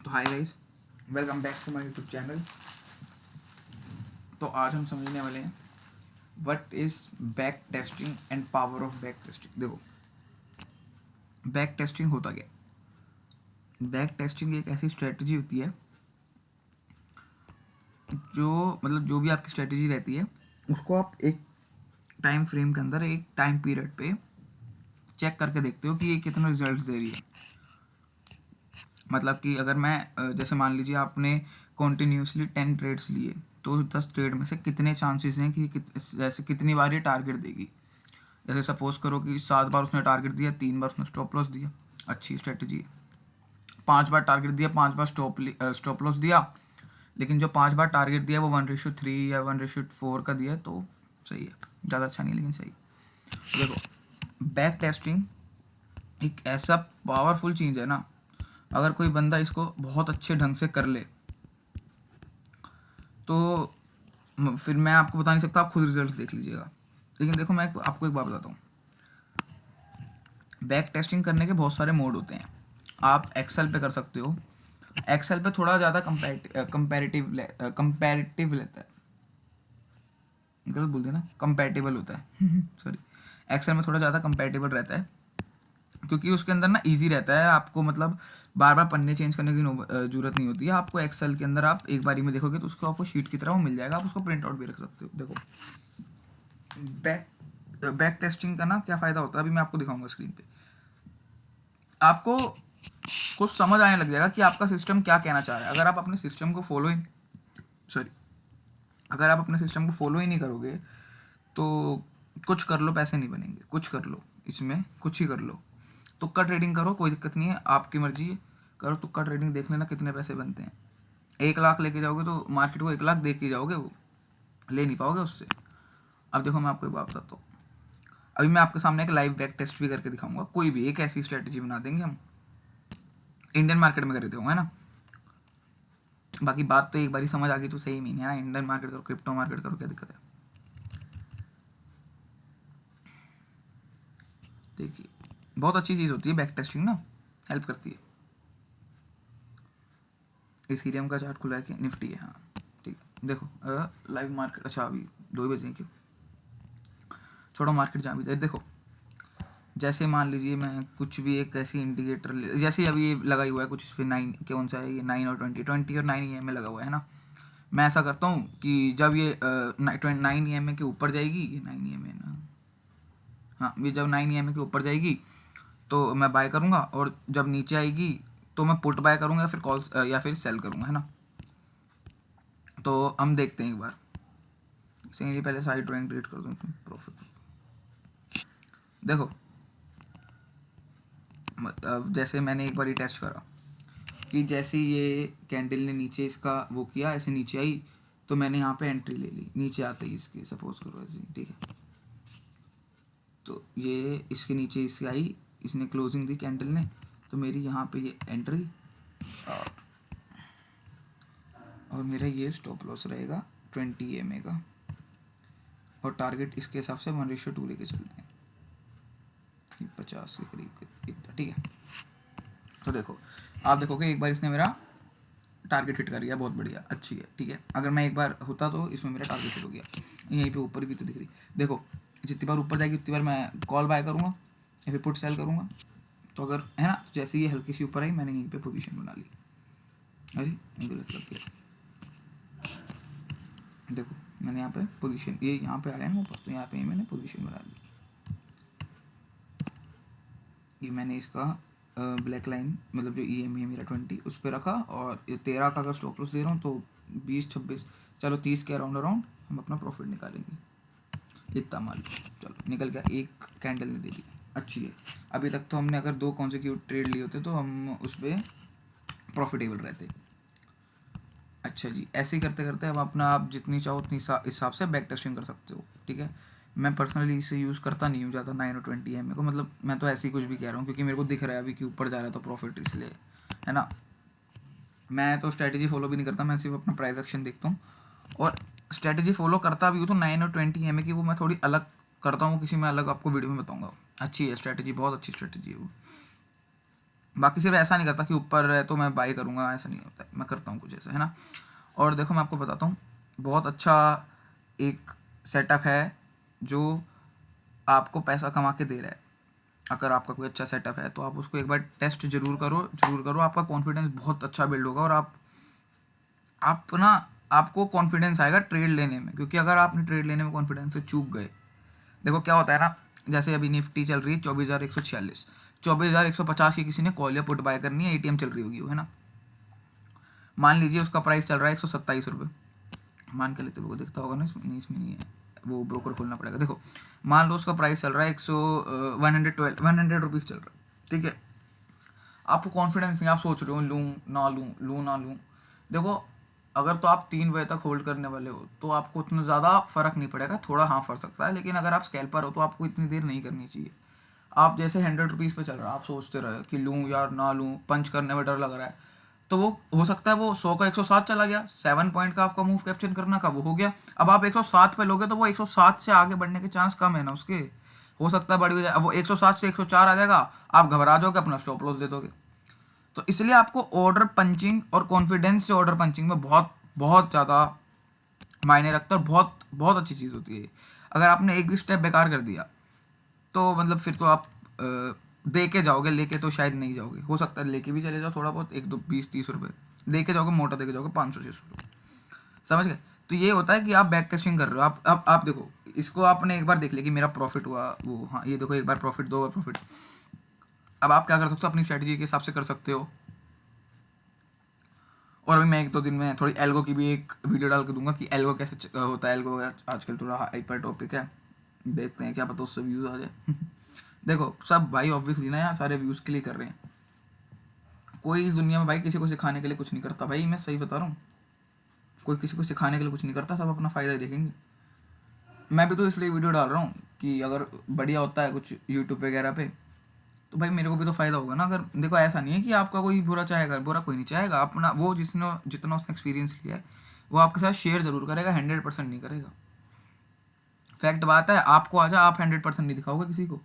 तो hi guys, welcome back to my YouTube channel. तो आज हम समझने वाले हैं what is back testing and power of back testing. देखो, बैक टेस्टिंग होता क्या? बैक टेस्टिंग एक ऐसी स्ट्रेटजी होती है जो भी आपकी स्ट्रेटजी रहती है उसको आप एक टाइम फ्रेम के अंदर, एक टाइम पीरियड पे चेक करके देखते हो कि ये कितना रिजल्ट दे रही है। मतलब कि अगर मैं जैसे मान लीजिए आपने कॉन्टीन्यूसली 10 ट्रेड्स लिए, तो 10 ट्रेड में से कितने चांसेस हैं कि जैसे कितनी बार ये टारगेट देगी। जैसे सपोज करो कि 7 बार उसने टारगेट दिया, 3 बार उसने स्टॉप लॉस दिया, अच्छी स्ट्रेटजी है। 5 बार टारगेट दिया, 5 बार स्टॉप लॉस दिया, लेकिन जो 5 बार टारगेट दिया वो 1:3 या 1:4 का दिया है, तो सही है। ज़्यादा अच्छा नहीं लेकिन सही। देखो, बैक टेस्टिंग एक ऐसा पावरफुल चीज़ है ना, अगर कोई बंदा इसको बहुत अच्छे ढंग से कर ले तो फिर मैं आपको बता नहीं सकता, आप खुद रिजल्ट्स देख लीजिएगा। लेकिन देखो, मैं आपको एक बात बताता हूँ। बैक टेस्टिंग करने के बहुत सारे मोड होते हैं। आप एक्सेल पे कर सकते हो। एक्सेल पे थोड़ा ज़्यादा कंपैरेटिव रहता है, गलत बोल दिया ना, कंपैटिबल होता है सॉरी। एक्सेल में थोड़ा ज़्यादा कंपैटिबल रहता है क्योंकि उसके अंदर ना इजी रहता है। आपको मतलब बार बार पन्ने चेंज करने की जरूरत नहीं होती है। आपको एक्सेल के अंदर आप एक बारी में देखोगे तो उसको आपको शीट की तरह वो मिल जाएगा, आप उसको प्रिंट आउट भी रख सकते हो। देखो, बैक टेस्टिंग का ना क्या फ़ायदा होता है, अभी मैं आपको दिखाऊंगा स्क्रीन पे। आपको कुछ समझ आने लग जाएगा कि आपका सिस्टम क्या कहना चाह रहा है। अगर आप अपने सिस्टम को फॉलो ही सॉरी अगर आप अपने सिस्टम को फॉलो ही नहीं करोगे तो कुछ कर लो पैसे नहीं बनेंगे। कुछ कर लो, इसमें कुछ ही कर लो। तुक्का ट्रेडिंग करो, कोई दिक्कत नहीं है, आपकी मर्जी है, करो तुक्का ट्रेडिंग, देख लेना कितने पैसे बनते हैं। 1 लाख लेके जाओगे तो मार्केट को 1 लाख दे के जाओगे, वो ले नहीं पाओगे उससे। अब देखो, मैं आपको एक बात बताता हूँ। अभी मैं आपके सामने एक लाइव बैक टेस्ट भी करके दिखाऊंगा। कोई भी एक ऐसी स्ट्रेटजी बना देंगे हम, इंडियन मार्केट में कर देते होंगे ना। बाकी बात तो एक बार ही समझ आ गई तो सही नहीं है ना। इंडियन मार्केट करो, क्रिप्टो मार्केट करो, क्या दिक्कत है। देखिए, बहुत अच्छी चीज़ होती है बैक टेस्टिंग ना, हेल्प करती है। इथेरियम का चार्ट खुला है कि निफ्टी है, हाँ ठीक है। देखो, लाइव मार्केट, अच्छा अभी 2 बजे क्यों, छोड़ो मार्केट जहाँ भी। देखो, जैसे मान लीजिए मैं कुछ भी एक ऐसी इंडिकेटर जैसे अभी ये लगा हुआ है कुछ, इस पर 9 कौन सा है ये, 9 और 20 और 9 EMA लगा हुआ है ना। मैं ऐसा करता हूँ कि जब ये 9 EMA के ऊपर जाएगी, ये 9 EMA ना, हाँ, ये जब 9 EMA के ऊपर जाएगी तो मैं बाय करूँगा, और जब नीचे आएगी तो मैं पुट बाय करूँगा या फिर कॉल या फिर सेल करूँगा, है ना। तो हम देखते हैं एक बार, इसलिए पहले साइड ड्राइंग क्रिएट कर दूँ प्रॉफिट। देखो, जैसे मैंने एक बार ही टेस्ट करा कि जैसे ये कैंडल ने नीचे इसका वो किया, ऐसे नीचे आई तो मैंने यहाँ पे एंट्री ले ली। नीचे आते ही इसकी सपोज करो ऐसे, ठीक है, तो ये इसके नीचे इसकी आई, इसने क्लोजिंग दी कैंडल ने, तो मेरी यहाँ पे ये एंट्री और मेरा ये स्टॉप लॉस रहेगा 20 EMA का, और टारगेट इसके हिसाब से 1:2 लेके चलते हैं, 50 के करीब इतना, ठीक है। तो देखो, आप देखोगे एक बार इसने मेरा टारगेट हिट कर गया, बहुत बढ़िया, अच्छी है, ठीक है। अगर मैं एक बार होता तो इसमें मेरा टारगेट हिट हो गया। यहीं पे ऊपर भी तो दिख रही, देखो जितनी बार ऊपर जाएगी उतनी बार मैं कॉल बाय करूँगा या फिर पुट सेल करूँगा। तो अगर है ना, तो जैसे ये हल्की सी ऊपर आई, मैंने यहीं पे पोजीशन बना ली। अरे गलत लग गया, देखो मैंने यहाँ पे पोजीशन, ये यहाँ पे आया ना वापस, तो यहाँ पे मैंने पोजीशन बना ली। ये मैंने इसका ब्लैक लाइन, मतलब जो EMA है मेरा 20, उस पर रखा, और 13 का अगर स्टॉप लॉस दे रहा हूँ तो 20-26, चलो 30 के अराउंड हम अपना प्रॉफिट निकालेंगे। इतना माल चलो निकल गया, एक कैंडल ने दे दी, अच्छी है। अभी तक तो हमने अगर 2 कॉन्सेक्यूटिव ट्रेड लिए होते तो हम उस पर प्रॉफिटेबल रहते। अच्छा जी, ऐसे ही करते करते अब अपना आप जितनी चाहो उतनी हिसाब से बैक टेस्टिंग कर सकते हो, ठीक है। मैं पर्सनली इसे यूज़ करता नहीं हूँ ज़्यादा 9 और 20 EMA को, मतलब मैं तो ऐसे ही कुछ भी कह रहा हूँ क्योंकि मेरे को दिख रहा है अभी कि ऊपर जा रहा है तो प्रॉफिट, इसलिए, है ना। मैं तो स्ट्रैटेजी फॉलो भी नहीं करता, मैं सिर्फ अपना प्राइस एक्शन देखता हूँ। और स्ट्रैटेजी फॉलो करता भी हूँ तो 9 और 20 EMA की वो मैं थोड़ी अलग करता हूँ, किसी में अलग आपको वीडियो में बताऊँगा। अच्छी है स्ट्रैटेजी, बहुत अच्छी स्ट्रैटेजी है वो। बाकी सिर्फ ऐसा नहीं करता कि ऊपर है तो मैं बाई करूँगा, ऐसा नहीं होता है, मैं करता हूँ कुछ ऐसा, है ना। और देखो मैं आपको बताता हूँ, बहुत अच्छा एक सेटअप है जो आपको पैसा कमा के दे रहा है। अगर आपका कोई अच्छा सेटअप है तो आप उसको एक बार टेस्ट जरूर करो, आपका कॉन्फिडेंस बहुत अच्छा बिल्ड होगा और आप ना आपको कॉन्फिडेंस आएगा ट्रेड लेने में, क्योंकि अगर आपने ट्रेड लेने में कॉन्फिडेंस से चूक गए, देखो क्या होता है ना, जैसे अभी निफ्टी चल रही है 24,146, 24,150 की किसी ने कॉल या पुट बाय करनी है, एटीएम चल रही होगी वो, है ना। मान लीजिए उसका प्राइस चल रहा है 127 रुपये, मान के लेते हुए दिखता होगा ना, इसमें नहीं है, वो ब्रोकर खोलना पड़ेगा। देखो मान लो उसका प्राइस चल रहा है 100 रुपीज़ चल रहा है, ठीक है। आपको कॉन्फिडेंस नहीं, आप सोच रहे हो लूँ ना लूँ। देखो अगर तो आप 3 बजे तक होल्ड करने वाले हो तो आपको उतना ज़्यादा फ़र्क नहीं पड़ेगा, थोड़ा हाँ फर्क सकता है, लेकिन अगर आप स्कैल्पर हो तो आपको इतनी देर नहीं करनी चाहिए। आप जैसे 100 रुपीज़ पे चल रहा है, आप सोचते रहे कि लूँ यार ना लूँ, पंच करने में डर लग रहा है, तो वो हो सकता है वो 100 का 107 चला गया, 7 पॉइंट का आपका मूव कैप्चर करना का वो हो गया। अब आप 107 पे लोगे तो वो 107 से आगे बढ़ने के चांस कम है ना उसके, हो सकता है बढ़ भी जाए। अब वो 107 से 104 आ जाएगा, आप घबरा जाओगे, अपना स्टॉप लॉस दे दोगे। तो इसलिए आपको ऑर्डर पंचिंग और कॉन्फिडेंस से ऑर्डर पंचिंग में बहुत बहुत ज़्यादा मायने रखता है और बहुत बहुत अच्छी चीज़ होती है। अगर आपने एक भी स्टेप बेकार कर दिया तो मतलब फिर तो आप दे के जाओगे, लेके तो शायद नहीं जाओगे, हो सकता है लेके भी चले जाओ थोड़ा बहुत, 1 2 20 30 रुपये दे के जाओगे, मोटा दे के जाओगे 500 600 रुपये, समझ गए। तो ये होता है कि आप बैक टेस्टिंग कर रहे हो। आप देखो इसको, आपने एक बार देख लिया कि मेरा प्रॉफिट हुआ, वो हाँ ये देखो एक बार प्रॉफिट, 2 बार प्रॉफिट। अब आप क्या कर सकते हो, अपनी स्ट्रेटजी के हिसाब से कर सकते हो। और अभी मैं 1 2 दिन में थोड़ी एल्गो की भी एक वीडियो डाल के दूंगा कि एल्गो कैसे होता है। एल्गो आजकल थोड़ा हाइपर टॉपिक है, देखते हैं क्या पता उससे व्यूज़ आ जाए। देखो सब भाई ऑब्वियसली ना यार सारे व्यूज़ के लिए कर रहे हैं, कोई इस दुनिया में भाई किसी को सिखाने के लिए कुछ नहीं करता भाई, मैं सही बता रहा हूँ, कोई किसी को सिखाने के लिए कुछ नहीं करता, सब अपना फ़ायदा ही देखेंगे। मैं भी तो इसलिए वीडियो डाल रहा हूँ कि अगर बढ़िया होता है कुछ यूट्यूब वगैरह पे तो भाई मेरे को भी तो फ़ायदा होगा ना। अगर देखो ऐसा नहीं है कि आपका कोई बुरा चाहेगा, बुरा कोई नहीं चाहेगा, अपना वो जितना उसने एक्सपीरियंस लिया है वो आपके साथ शेयर ज़रूर करेगा, 100% नहीं करेगा। फैक्ट बात है, आपको आ जा, आप 100% नहीं दिखाओगे किसी को,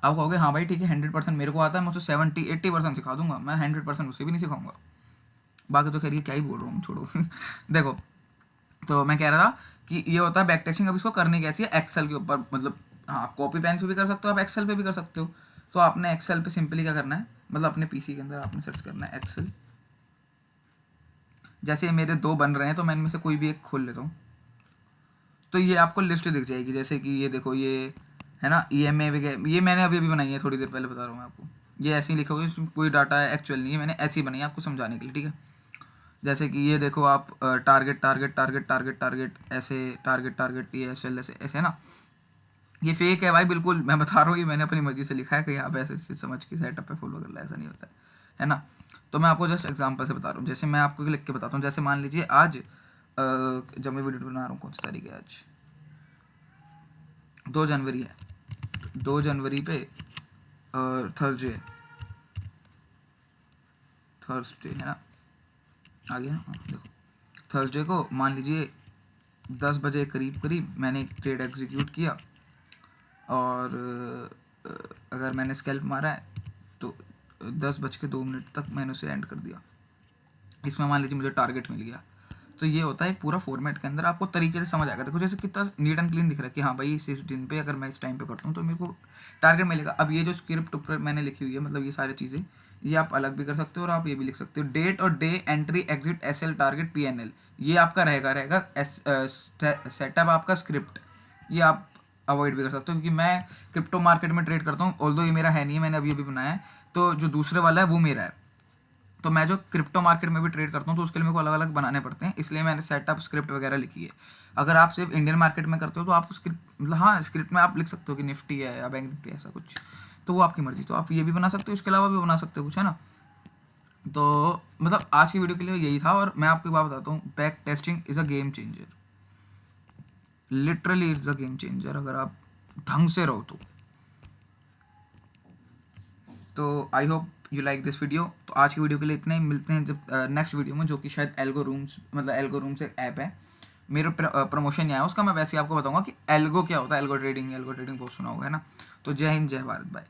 आप कहोगे हाँ भाई ठीक है 100% मेरे को आता है, मैं उससे 70 80% सिखा दूंगा, मैं 100% उसे भी नहीं सिखाऊंगा। बाकी तो खैर ये क्या ही बोल रहा हूँ, छोड़ो। देखो तो मैं कह रहा था कि ये होता है बैक टेस्टिंग। अब इसको करनी कैसी है, एक्सेल के ऊपर, मतलब हाँ कॉपी पेन पे भी कर सकते हो, आप एक्सेल पे भी कर सकते हो। तो आपने एक्सेल पे सिंपली क्या करना है, मतलब अपने पीसी के अंदर आपने सर्च करना है एक्सेल। जैसे मेरे 2 बन रहे हैं तो मैं इनमें से कोई भी एक खोल लेता हूँ, तो ये आपको लिस्ट दिख जाएगी। जैसे कि ये देखो, ये है ना EMA वगैरह, ये मैंने अभी अभी बनाई है, थोड़ी देर पहले बता रहा हूँ मैं आपको। ये ऐसे ही लिखा हुआ है, इसमें कोई डाटा एक्चुअल नहीं है, मैंने ऐसे ही बनाई है आपको समझाने के लिए, ठीक है। जैसे कि ये देखो आप target target target target target ऐसे, टारगेट टारगेट TSL ऐसे ऐसे, है ना। ये फेक है भाई बिल्कुल, मैं बता रहा हूँ, ये मैंने अपनी मर्जी से लिखा है कि आप ऐसे समझ के सेटअप पे फॉलो कर लो, ऐसा नहीं होता है ना। तो मैं आपको जस्ट एग्जांपल से बता रहा हूँ, जैसे मैं आपको लिख के बताता हूँ। जैसे मान लीजिए आज जब मैं वीडियो बना रहा हूँ, कौन सी तारीख है आज, 2 जनवरी है, 2 जनवरी पे थर्सडे है ना, आ गया ना। देखो थर्सडे को मान लीजिए 10 बजे करीब करीब मैंने एक ट्रेड एग्जीक्यूट किया, और अगर मैंने स्कैल्प मारा है तो 10:02 तक मैंने उसे एंड कर दिया। इसमें मान लीजिए मुझे टारगेट मिल गया। तो ये होता है एक पूरा फॉर्मेट के अंदर, आपको तरीके से समझ आएगा। देखो जैसे कितना नीट एंड क्लीन दिख रहा है कि हाँ भाई इस दिन पे अगर मैं इस टाइम पे करता हूँ तो मेरे को टारगेट मिलेगा। अब ये जो स्क्रिप्ट ऊपर मैंने लिखी हुई है, मतलब ये सारी चीज़ें, ये आप अलग भी कर सकते हो और आप ये भी लिख सकते हो, डेट और day, entry, exit, SL, target, PNL, ये आपका रहेगा सेटअप आपका स्क्रिप्ट। ये आप अवॉइड भी कर सकते हो, क्योंकि मैं क्रिप्टो मार्केट में ट्रेड करता हूँ, ऑल्दो ये मेरा है नहीं है, मैंने अभी बनाया है, तो जो दूसरे वाला है वो मेरा है। तो मैं जो क्रिप्टो मार्केट में भी ट्रेड करता हूँ तो उसके लिए मेरे को अलग अलग बनाने पड़ते हैं, इसलिए मैंने सेटअप स्क्रिप्ट वगैरह लिखी है। अगर आप सिर्फ इंडियन मार्केट में करते हो तो आप स्क्रिप्ट, मतलब हाँ स्क्रिप्ट में आप लिख सकते हो कि निफ्टी है या बैंक निफ्टी ऐसा कुछ, तो वो आपकी मर्जी। तो आप ये भी बना सकते हो, इसके अलावा भी बना सकते हो कुछ, है ना। तो मतलब आज की वीडियो के लिए यही था, और मैं आपको एक बात बताता हूँ, back testing is a game changer, literally is a game changer, अगर आप ढंग से रहो तो I hope you like this video. तो आज की वीडियो के लिए इतना ही, मिलते हैं जब नेक्स्ट वीडियो में, जो कि शायद एल्गो रूम्स, मतलब एल्गो रूम्स एक ऐप है, मेरा प्रमोशन नहीं आया उसका, मैं वैसे ही आपको बताऊंगा कि एल्गो क्या होता है। एल्गो ट्रेडिंग बहुत सुना होगा, है ना। तो जय हिंद, जय भारत, बाय।